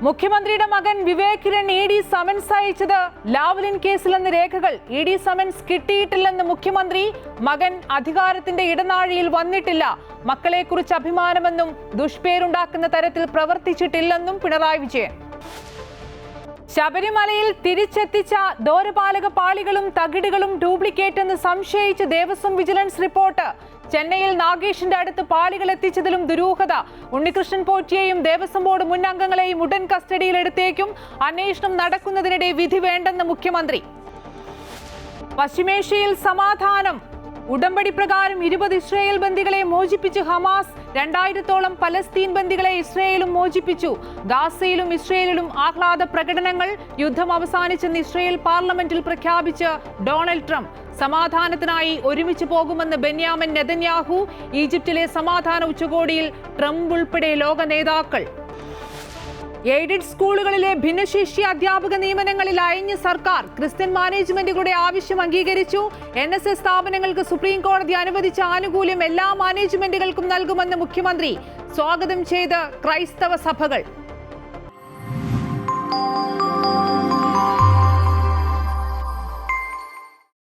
മുഖ്യമന്ത്രിയുടെ മകൻ Vivek Kiran ED summons അയച്ചത് ലാവ്ലിൻ കേസിലെന്ന രേഖകൾ ഇഡി സമൻസ് കിട്ടിയിട്ടില്ലെന്ന് മുഖ്യമന്ത്രി. മകൻ അധികാരത്തിന്റെ ഇടനാഴിയിൽ വന്നിട്ടില്ല, മക്കളെക്കുറിച്ച് അഭിമാനമെന്നും ദുഷ്പേരുണ്ടാക്കുന്ന തരത്തിൽ പ്രവർത്തിച്ചിട്ടില്ലെന്നും പിണറായി വിജയൻ. ശബരിമലയിൽ തിരിച്ചെത്തിച്ച ദ്വാരപാലക പാളികളും തകിടുകളും ഡ്യൂപ്ലിക്കേറ്റ് എന്ന് സംശയിച്ച് ദേവസ്വം വിജിലൻസ് റിപ്പോർട്ട്. ചെന്നൈയിൽ നാഗേഷിന്റെ അടുത്ത് പാളികൾ എത്തിച്ചതിലും ദുരൂഹത. ഉണ്ണികൃഷ്ണൻ പോറ്റിയെയും ദേവസ്വം ബോർഡ് മുൻ അംഗങ്ങളെയും ഉടൻ കസ്റ്റഡിയിലെടുത്തേക്കും. അന്വേഷണം നടക്കുന്നതിനിടെ വിധി വേണ്ടെന്ന് മുഖ്യമന്ത്രി. പശ്ചിമേഷ്യയിൽ സമാധാനം. ഉടമ്പടി പ്രകാരം 20 ഇസ്രയേൽ ബന്ദികളെ മോചിപ്പിച്ച് ഹമാസ്. 2000-ഓളം പലസ്തീൻ ബന്ദികളെ ഇസ്രയേലും മോചിപ്പിച്ചു. ഗാസയിലും ഇസ്രയേലിലും ആഹ്ലാദ പ്രകടനങ്ങൾ. യുദ്ധം അവസാനിച്ചെന്ന് ഇസ്രയേൽ പാർലമെന്റിൽ പ്രഖ്യാപിച്ച് ഡൊണാൾഡ് ട്രംപ്. സമാധാനത്തിനായി ഒരുമിച്ച് പോകുമെന്ന് ബെന്യാമിൻ നെതന്യാഹു. ഈജിപ്തിലെ സമാധാന ഉച്ചകോടിയിൽ ട്രംപ് ഉൾപ്പെടെ ലോക നേതാക്കൾ. എയ്ഡഡ് സ്കൂളുകളിലെ ഭിന്നശേഷി അധ്യാപക നിയമനങ്ങളിൽ അയഞ്ഞ സർക്കാർ. ക്രിസ്ത്യൻ മാനേജ്മെന്റുകളുടെ ആവശ്യം അംഗീകരിച്ചു. NSS സ്ഥാപനങ്ങൾക്ക് സുപ്രീം കോടതി അനുവദിച്ച ആനുകൂല്യം എല്ലാ മാനേജ്മെന്റുകൾക്കും നൽകുമെന്ന് മുഖ്യമന്ത്രി. സ്വാഗതം ചെയ്ത് ക്രൈസ്തവ സഭകൾ.